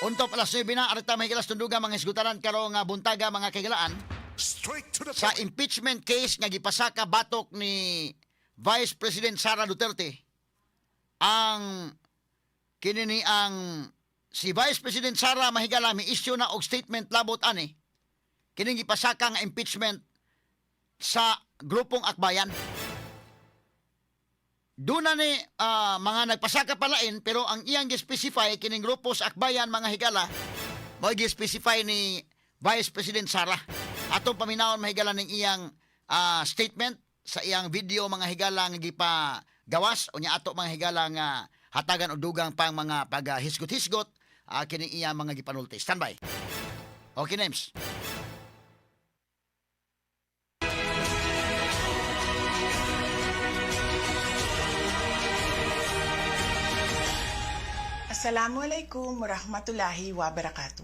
Unto alas 9 na, arita may kilas tunduga mga isgutanan karong buntaga mga kagalaan Straight to the sa point. impeachment case nga gipasaka batok ni Vice President Sara Duterte. Ang kinini ang si Vice President Sara Mahigala mi issue na og statement labot ani kining gipasaka nga impeachment sa grupong Akbayan. Doon na ni mga nagpasaka palain pero ang iyang gi-specify kining grupo sa Akbayan mga higala mo gi-specify ni Vice President Sara. Atong paminawon mahigala ning iyang statement sa iyang video mga higala nga gipagawas unya ato mga higala nga hatagan og dugang pang mga paghisgot-hisgot kining iyang mga gipanulti. Standby. Okay, names. Assalamualaikum warahmatullahi wabarakatuh.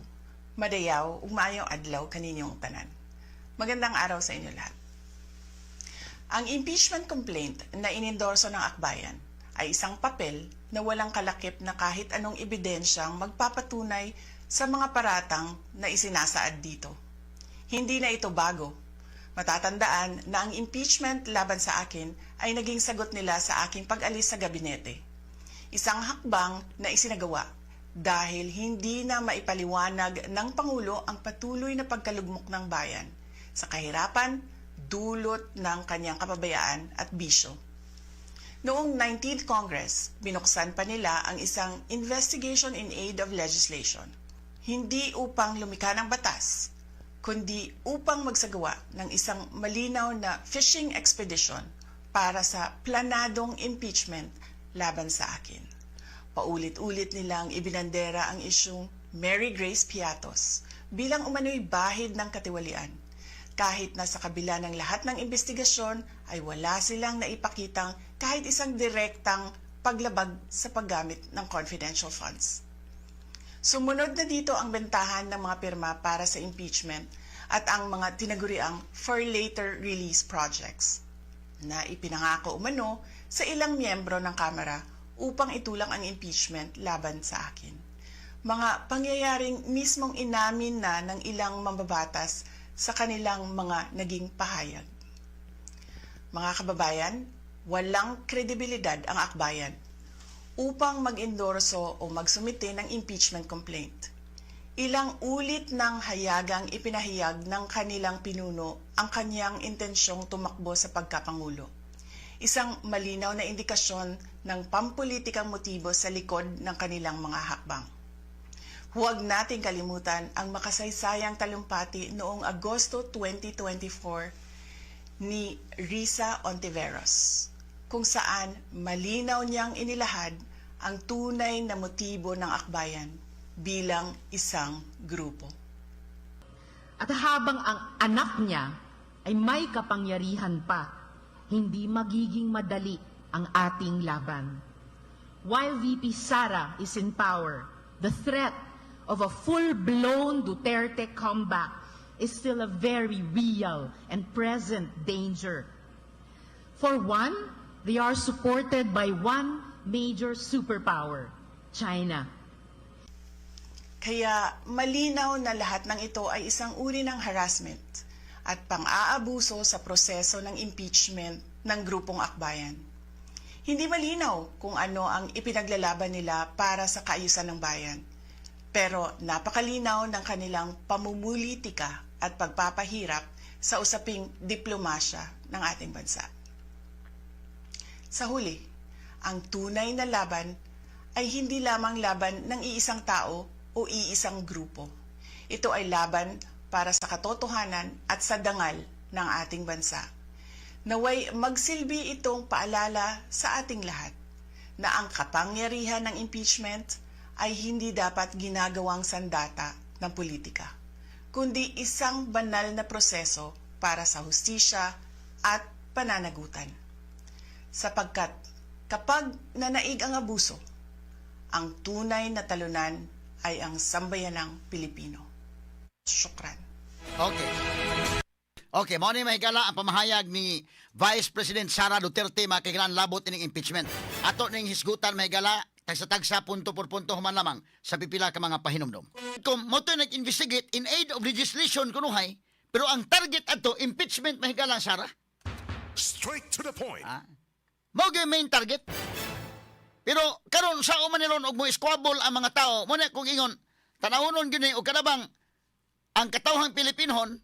Madayaw, ug maayong adlaw kaninyong tanan. Magandang araw sa inyo lahat. Ang impeachment complaint na inendorso ng Akbayan ay isang papel na walang kalakip na kahit anong ebidensyang magpapatunay sa mga paratang na isinasaad dito. Hindi na ito bago. Matatandaan na ang impeachment laban sa akin ay naging sagot nila sa aking pag-alis sa gabinete. Isang hakbang na isinagawa dahil hindi na maipaliwanag ng Pangulo ang patuloy na pagkalugmok ng bayan sa kahirapan dulot ng kanyang kapabayaan at bisyo. Noong 19th Congress, binuksan pa nila ang isang Investigation in Aid of Legislation. Hindi upang lumikha ng batas, kundi upang magsagawa ng isang malinaw na fishing expedition para sa planadong impeachment laban sa akin. Paulit-ulit nilang ibinandera ang isyung Mary Grace Piatos bilang umano'y bahid ng katiwalian. Kahit na sa kabila ng lahat ng investigasyon ay wala silang naipakitang kahit isang direktang paglabag sa paggamit ng confidential funds. Sumunod na dito ang bentahan ng mga pirma para sa impeachment at ang mga tinaguriang for later release projects na ipinangako umano sa ilang miyembro ng Kamara upang itulang ang impeachment laban sa akin. Mga pangyayaring mismong inamin na ng ilang mambabatas sa kanilang mga naging pahayag. Mga kababayan, walang kredibilidad ang Akbayan upang mag-endorso o magsumite ng impeachment complaint. Ilang ulit ng hayagang ipinahayag ng kanilang pinuno ang kanyang intensyong tumakbo sa pagkapangulo. Isang malinaw na indikasyon ng pampulitikang motibo sa likod ng kanilang mga hakbang. Huwag nating kalimutan ang makasaysayang talumpati noong Agosto 2024 ni Risa Ontiveros, kung saan malinaw niyang inilahad ang tunay na motibo ng Akbayan bilang isang grupo. At habang ang anak niya ay may kapangyarihan pa, hindi magiging madali ang ating laban. While VP Sara is in power, the threat of a full-blown Duterte comeback is still a very real and present danger. For one, they are supported by one major superpower, China. Kaya malinaw na lahat ng ito ay isang uri ng harassment at pang-aabuso sa proseso ng impeachment ng grupong Akbayan. Hindi malinaw kung ano ang ipinaglalaban nila para sa kaayusan ng bayan, pero napakalinaw ng kanilang pamumulitika at pagpapahirap sa usaping diplomasya ng ating bansa. Sa huli, ang tunay na laban ay hindi lamang laban ng iisang tao o iisang grupo. Ito ay laban para sa katotohanan at sa dangal ng ating bansa. Naway magsilbi itong paalala sa ating lahat na ang kapangyarihan ng impeachment ay hindi dapat ginagawang sandata ng politika, kundi isang banal na proseso para sa hustisya at pananagutan. Sapagkat kapag nanaig ang abuso, ang tunay na talunan ay ang sambayanang Pilipino. Syukran. Okay. Okay, mao ni mahigala ang pamahayag ni Vice President Sara Duterte makailan labot ining impeachment. Ato ning hisgutan mahigala tagsa-tagsa punto por punto human lamang sa pipila ka mga pahinumdom. Kung mo to nag-investigate in aid of legislation kunuhay, pero ang target ato impeachment mahigala Sara. Straight to the point. Mao gyud main target. Pero karon sa man niron og mo squabble ang mga tao, mo na kung ingon tanawonon gyud ni og kadabang ang katawhang Pilipinhon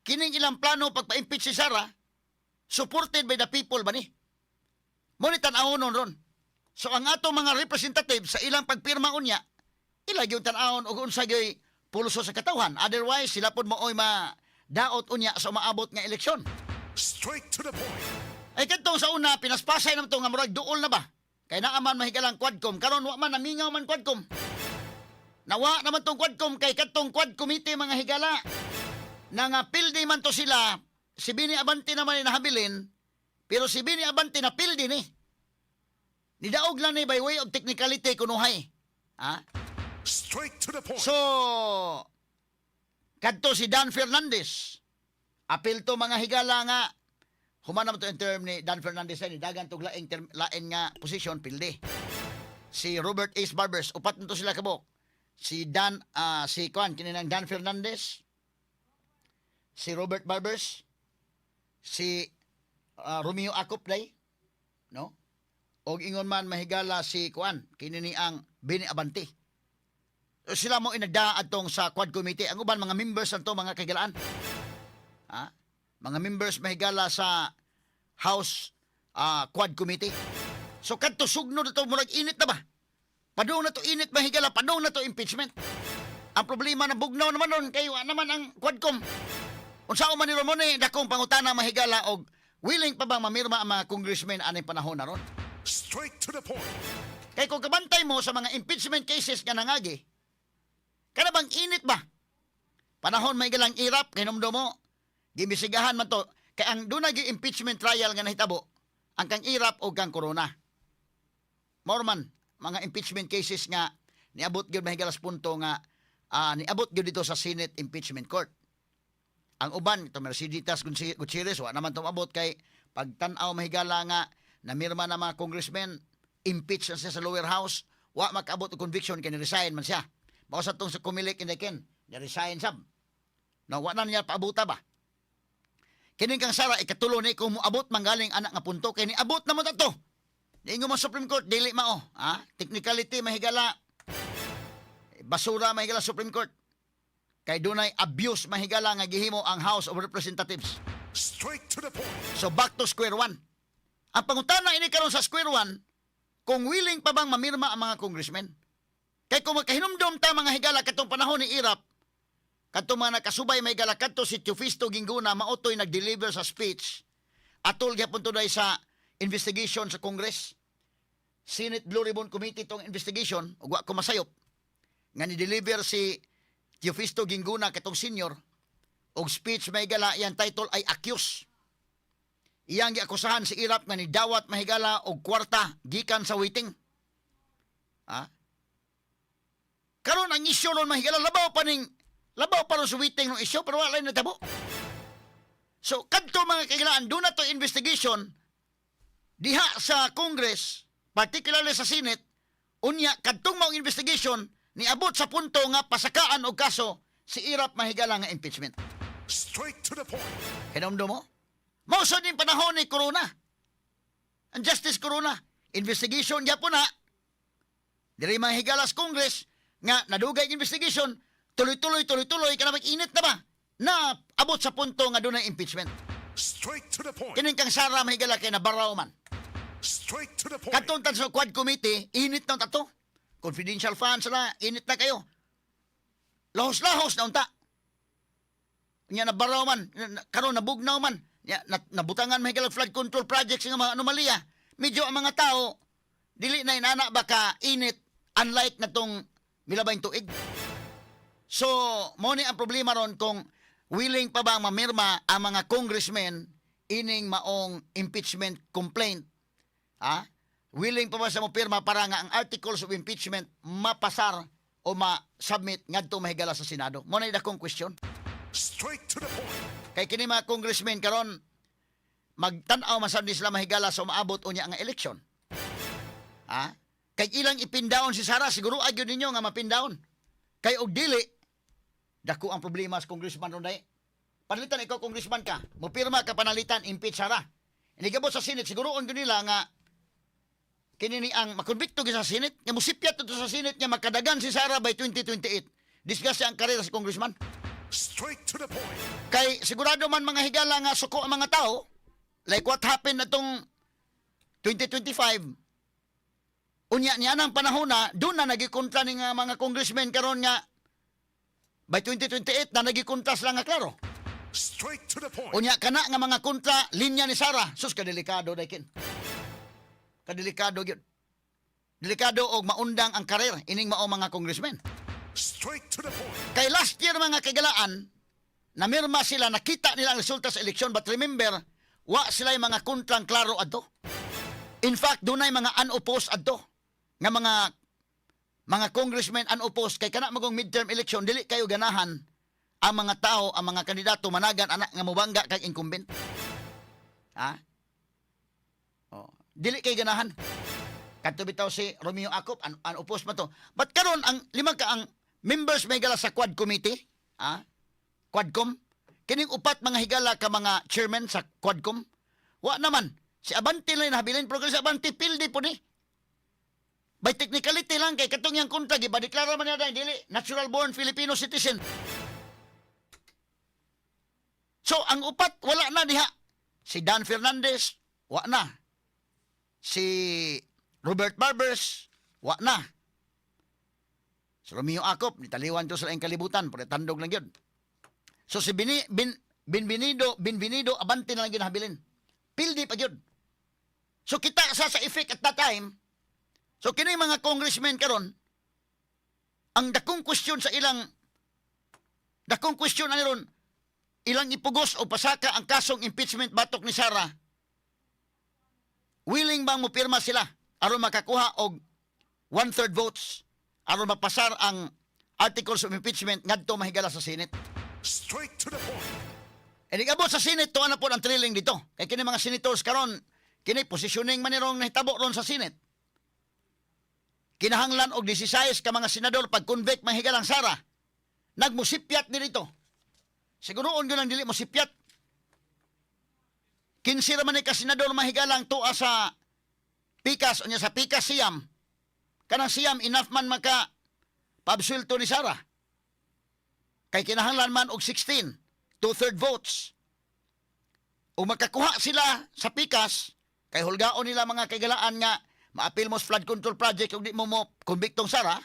kining ilang plano pagpa-impeach si Sara supported by the people ba ni? Mo ni tan-awon ron. So ang ato mga representative sa ilang pagpirma unya, ila gyud tan-awon og unsa gyud pulso sa katawhan. Otherwise sila pod mooy daot unya sa maabot nga eleksyon. Straight to the point. Ay kadtong sa una pinaspasay naman to nga murag duol na ba? Kay naa man mahigalang Quadcom karon wa man namingaw man Quadcom. Nawa naman tong Quadcom kay kadtong Quad Committee mga higala nang pildi man to sila. Si Bini Abante naman ni nahabilin, pero si Bini Abante na pildi ni. Nidaog lang ni by way of technicality kunuhay. Straight to the point. So, kadto si Dan Fernandez. Apil to mga higala nga. Human naman to in term ni Dan Fernandez ay nidagan tog lain nga posisyon pildi. Si Robert Ace Barbers, upat nito sila kabok. Si kininang Dan Fernandez, si Robert Barbers, si Romeo Acopday, no? Og ingon man mahigala si kinini ang Bini Abante. So, sila mo inagda atong sa Quad Committee. Ang uban mga members anto mga kagilaan. Mga members mahigala sa House Quad Committee. So kadto sugno na to murag init na ba? Padung na to init mahigala, padung na to impeachment. Ang problema na bugnaw naman ron kayo naman ang Quadcom. Unsa man ni Ramon dakong pangutana mahigala og willing pa bang mamirma ang mga congressmen aning panahon na ron? Straight to the point. Kay kung kabantay mo sa mga impeachment cases nga nangagi, kada bang init ba? Panahon may galang irap, kinumdo mo, gimisigahan man to, kay ang doon nag impeachment trial nga nahitabo, ang kang irap o kang corona. Morman, mga impeachment cases nga, niabot gyud mahigalas punto nga, niabot gyud dito sa Senate Impeachment Court. Ang uban, ito Mercedes Gutierrez, wa naman tumabot kay pagtanaw mahigala nga, namirma na mga congressmen, impeach na siya sa lower house, wa makabot og conviction kay ni-resign man siya. Bawas atong sa kumilik indikin, ni-resign sab. No, wa na niya paabuta ba? Kining kang Sara, ikatulo ni kung moabot manggaling anak nga punto, kay niabot na mo to. Diingo mo Supreme Court, dili mao. Technicality mahigala, basura mahigala Supreme Court. Kay dunay abuse mahigala nga gihimo ang House of Representatives. Straight to the point. So back to square one. Ang pangutana ini karon sa square one, kung willing pa bang mamirma ang mga congressmen. Kay kung magkahinumdom ta mga higala katong panahon ni Irap, katong mga nakasubay may higala kadto si Teofisto Gingguna maotoy nag-deliver sa speech atol gyapon to sa investigation sa Congress. Senate Blue Ribbon Committee tong investigation, ug wa ko masayop nga ni-deliver si Teofisto Gingguna katong senior og speech may higala iyang title ay accuse. Iyang giakusahan si Irap nga ni dawat mahigala og kwarta gikan sa waiting. Karon ang isyu ron mahigala labaw pa ron sa waiting ng isyu pero wala na tabo. So kadto mga kagilaan do na to investigation diha sa Congress, particularly sa Senate, unya kadtong mao investigation niabot sa punto nga pasakaan og kaso si Irap mahigala nga impeachment. Straight to the point. Kinamdo mo? Mauso din panahon ni Corona. Ang Justice Corona. Investigation niya po na. Dili mga higalas Congress nga nadugay investigation. Tuloy-tuloy ka na mag-init na ba? Na abot sa punto nga doon ang impeachment. Straight to the point. Kining kang Sara mahigala kay nabaraw man. Straight to the point. Katong sa Quad Committee, init na tato. Confidential funds na, init na kayo. Lahos-lahos na unta. Nya nabaraw man, karon nabugnaw man. Nabutangan mahigala flood control projects nga mga anomalya. Medyo ang mga tao dili na inana baka init unlike na tong milabay tuig. So, mo ni ang problema ron kung willing pa ba mamirma ang mga congressmen ining maong impeachment complaint. Willing pa ba sa mo pirma para nga ang articles of impeachment mapasar o ma-submit ngadto mahigala sa Senado? Mo na dakong question. Straight to the point. Kay kini mga congressmen karon magtan-aw man sad sila mahigala sa umaabot unya ang eleksyon. Ha? Kay ilang ipindaon si Sara, siguro agyo ninyo nga mapindaon. Kay og dili, dako ang problema sa congressman ron day. Panalitan ikaw congressman ka, mo pirma ka panalitan impeach Sara. Inigabot sa Senate siguro on nila nga kini ni ang makonbikto sa Senate, nga musipyat to sa Senate nga makadagan si Sara by 2028. Discuss ang karera sa congressman. Straight to the point. Kay sigurado man mga higala nga suko ang mga tao, like what happened natong 2025, unya niya ng panahon na, doon na nagikontra ni nga mga congressmen karon nga by 2028 na nagikontra sila nga klaro. Straight to the point. Unya kana nga mga kontra linya ni Sara, sus kadelikado daykin. Kadelikado gyud. Delikado og maundang ang karer ining mao mga congressmen. Straight to the point. Kay last year mga kagalaan, namirma sila, nakita nila ang resulta sa eleksyon, but remember, wa sila yung mga kontrang klaro adto. In fact, dunay mga unopposed adto nga mga congressmen unopposed kay kana magong midterm election dili kayo ganahan ang mga tao, ang mga kandidato managan anak nga mobangga kay incumbent. Ha? Oh, dili kay ganahan. Kadto bitaw si Romeo Acop unopposed man to. But karon ang lima ka ang members may higala sa Quad Committee, ha? Quadcom. Kining upat mga higala ka mga chairman sa Quadcom. Wa naman si Abante lang nahabilin progress Abante pildi po ni. By technicality lang kay katong yang kontra giba deklara man niya dili natural born Filipino citizen. So ang upat wala na diha. Si Dan Fernandez wa na. Si Robert Barbers wa na. Si Romeo Acop nitaliwan to sa laing kalibutan pero tandog lang yun. So si Binvenido Abante na lang yun habilin. Pildi pa yun. So kita sa effect at that time. So kini mga congressmen karon ang dakong question sa ilang ron ilang ipugos o pasaka ang kasong impeachment batok ni Sara. Willing bang mo pirma sila aron makakuha og 1/3 votes aron mapasar ang articles of impeachment ngadto mahigala sa Senate. Straight to the point. E abot sa Senate to ana po ang thrilling dito. Kay kini mga senators karon kini positioning man nirong nahitabo ron sa Senate. Kinahanglan og 16 ka mga senador pag-convict mahigalang Sara. Nagmusipyat ni dito. Siguroon ko lang dili mo sipyat. 15 ra man ni ka senador mahigalang tuwa sa Pikas unya sa Pikas Siam. Kanang Siam enough man maka paabsuelto ni Sara. Kay kinahanglan man og 16, 2/3 votes. O makakuha sila sa Pikas, kay hulgaon nila mga kagalaan nga maapil mo sa flood control project kung di mo konbiktong Sara,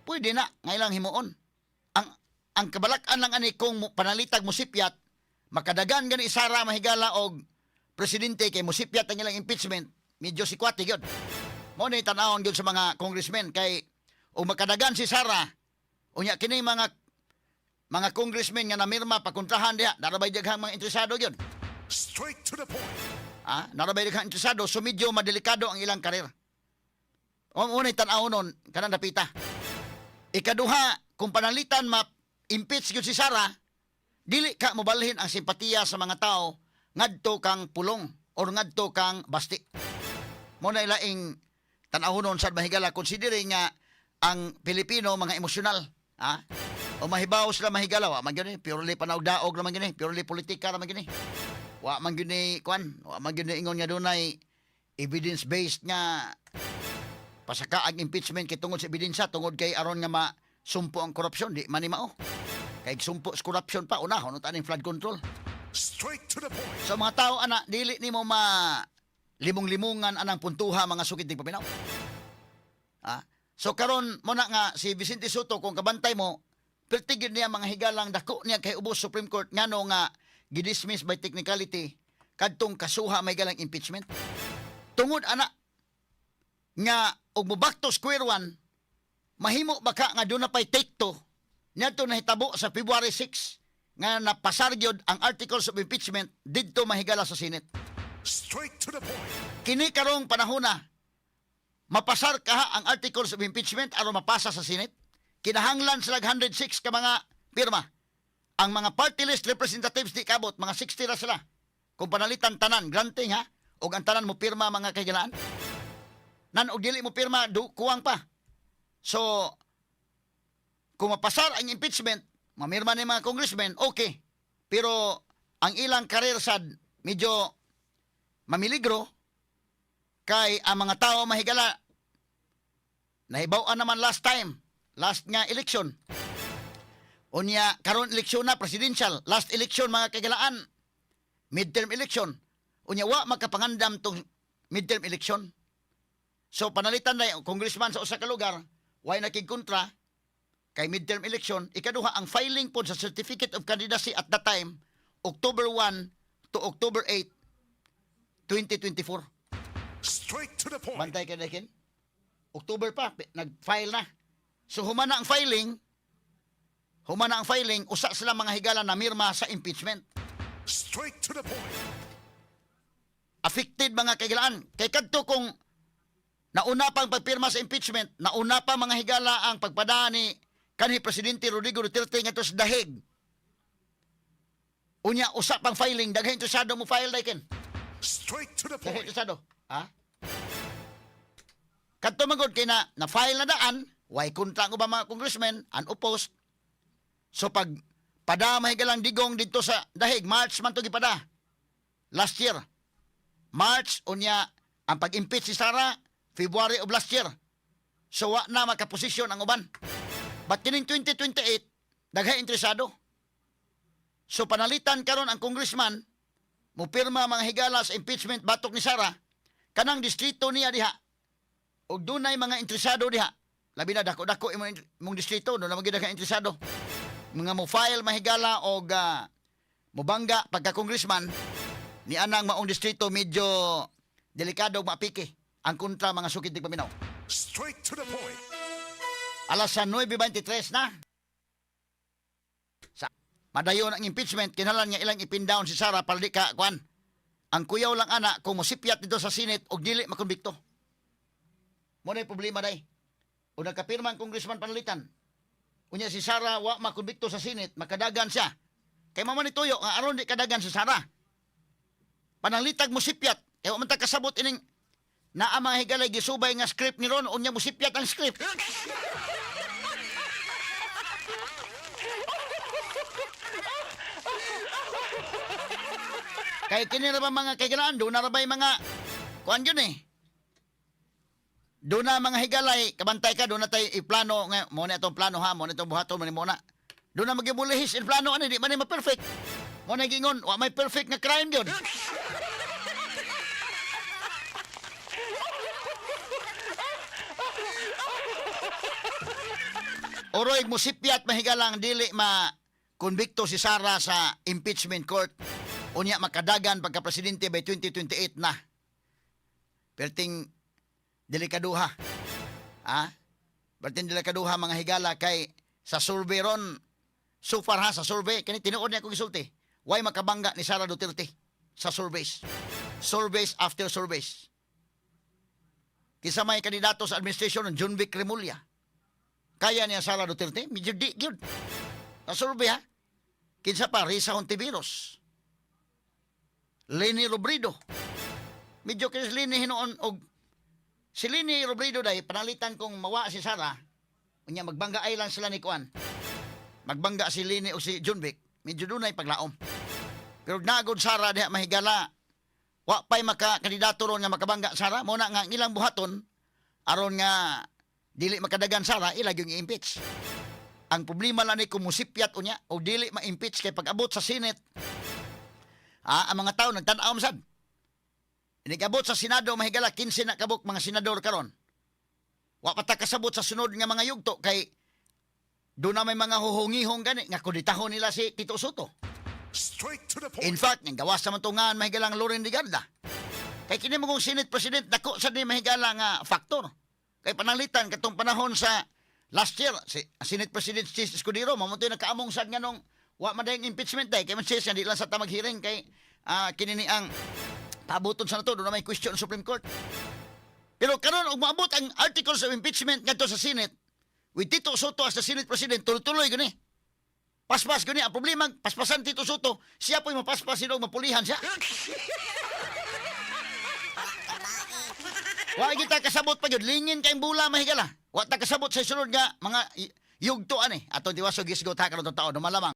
pwede na, ngailang himuon. Ang kabalakan lang ani kung panalitag mo sipyat, makadagan gani Sara mahigala og presidente kay mo sipyat ang ilang impeachment, medyo sikwati gyud. Mo ni tan-awon gyud sa mga congressmen kay o makadagan si Sara, unya kini mga congressmen nga namirma pakontrahan diha, narabay daghang mga interesado gyud. Straight to the point. Narabay daghang interesado, so medyo madelikado ang ilang karir. Unay tan-awon nun, kanang napita. Ikaduha, kung panalitan ma-impeach gyud si Sara, dili ka mobalhin ang simpatiya sa mga tao ngadto kang pulong or ngadto kang basti. Mo na ilaing tan-awon sa mahigala considering nga ang Pilipino mga emosyonal, o mahibaw sila mahigala, wa man gyud purely panawdaog naman gyud purely politika naman gyud. Wa man gyud wa man gyud ingon nga dunay evidence based nga pasaka ang impeachment kay tungod sa ebidensya tungod kay aron nga masumpo ang korupsyon di man ni mao. Kay sumpo sa korupsyon pa unahon ta ning flood control. Straight to the point. So mga tao ana dili nimo limong-limungan anang puntuha mga sukid ning paminaw. So karon mo na nga si Vicente Soto kung kabantay mo pertigid niya mga higalang dako niya kay ubos Supreme Court ngano nga gidismiss by technicality kadtong kasuha may galang impeachment. Tungod ana nga og mo back to square one, mahimo baka nga doon na pa'y take two niadto nahitabo sa February 6 nga napasar gyud ang articles of impeachment didto mahigala sa Senate. Straight to the point. Kini karong panahon na mapasar ka ang articles of impeachment aron mapasa sa Senate. Kinahanglan sila 106 ka mga pirma. Ang mga party list representatives di kabot, mga 60 ra sila. Kung panalitan tanan, granting ha, o ang tanan mo pirma mga kailangan. nan og dili mo pirma kuwang pa. So kung mapasar ang impeachment, mamirma ni mga congressmen, okay. Pero ang ilang karir sad medyo mamiligro kay ang mga tao mahigala nahibaw-an naman last nga election. Unya karon eleksyon na presidential, last election mga kagalaan, midterm election. Unya wa makapangandam tong midterm election. So panalitan na congressman sa usa ka lugar, way nakigkontra kay midterm election. Ikaduha ang filing po sa certificate of candidacy at that time, October 1 to October 8, 2024. Straight to the point. Bantay ka dakin. October pa, nag-file na. So humana ang filing, usa sila mga higala na mirma sa impeachment. Straight to the point. Affected mga kaigalaan. Kay kadto kung nauna pang pagpirma sa impeachment, nauna pa mga higala ang pagpadaan ni kanhi Presidente Rodrigo Duterte ngadto sa dahig. Unya usa pang filing, daghan interesado mo file dakin. Straight to the Daghan point. interesado. Ha? Kadto magod kay na file na daan, why kontra ko ba mga congressmen unopposed. So pag pada mahigalang digong dito sa dahig, March man to gipada. Last year. March unya ang pag-impeach si Sara February of last year. So wa na makaposisyon ang uban. But kining 2028 daghay interesado. So panalitan karon ang congressman mo pirma mga higala sa impeachment batok ni Sara kanang distrito niya diha. Og dunay mga interesado diha. Labi na dako-dako imong distrito do na magid ka interesado. Mga mo file mahigala og mobangga pagka congressman ni anang maong distrito medyo delikado mapiki ang kontra mga sukid ng paminaw. Straight to the point. Alas 9:23 na. Sa madayon ang impeachment kinahanglan nga ilang ipin-down si Sara para di ka kuan. Ang kuyaw lang ana kung mosipyat dito sa Senate og dili makonbikto. Mo na problema day. O nagkapirma ang congressman panalitan. Unya si Sara wa makonbikto sa Senate, makadagan siya. Kay mama ni Tuyo nga aron di kadagan si Sara. Panalitag mo sipyat, kay wa man ta kasabot ining naa mga higalay gisubay nga script ni Ron unya mo sipyat ang script. Kay kini ra ba mga kaigalaan do na ra bay mga kuan yun eh. Doon na mga higalay, kabantay ka, doon na tayo iplano, mo na itong plano ha, mo na itong buhaton, mo na. Doon na magibulihis, in plano, ano, di man na ma-perfect. Mo na gingon, wa may perfect na crime yun. Oroy, musipyat mahigalang dili ma-convicto si Sara sa impeachment court. Unya makadagan pagka-presidente by 2028 na. Perting delikaduha. Bertin delikaduha mga higala kay sa survey ron, so far sa survey, kani tinuod niya kong isulti, why makabangga ni Sara Duterte sa surveys. Surveys after surveys. Kisa may kandidato sa administrasyon ng John Vic Remulla. Kaya niya Sara Duterte, medyo di yun. Sa survey ha. Kinsa pa, Risa Hontiveros. Leni Robredo. Medyo kis Leni hinoon og si Leni Robredo day, panalitan kong mawa si Sara, unya magbangga ay lang sila ni Kuan. Magbangga si Leni o si John Vic, medyo dunay paglaom. Pero nagod Sara diha mahigala, wa pa'y makakandidato ron nga makabangga Sara, muna nga ilang buhaton, aron nga dili makadagan Sara, ilag yung i-impeach. Ang problema lang ni kumusipyat unya, o dili ma-impeach kay pag-abot sa Senate, ang mga tao nagtanaw sad. Inigabot sa Senado mahigala 15 na kabuk mga senador karon. Wa pa ta kasabot sa sunod nga mga yugto kay do na may mga huhungihong gani nga kuditahon nila si Tito Soto. Straight to the point. In fact, ng gawas sa matungan mahigalang Loren Ligarda. Kay kini mo kung Senate President dako sa di mahigala nga faktor. Kay panalitan katong panahon sa last year si Senate President Chis Escudero mamutoy nakaamong sad nga nung wa madayong impeachment day kay man siya di lang sa tamag hearing kay kini ni ang pabuton sa nato, doon na may question sa Supreme Court. Pero karon og maabot ang articles of impeachment ngadto sa Senate, with Tito Soto as the Senate President, tuloy gani. Paspas gani, ang problema, paspasan Tito Soto, siya po'y mapaspas og mapulihan siya. Wa kita kasabot pa gyud lingin kay bula mahigala. Wa ta kasabot sa sunod nga mga yugtuan eh. Aton diwaso gisgot ha karon taon malamang.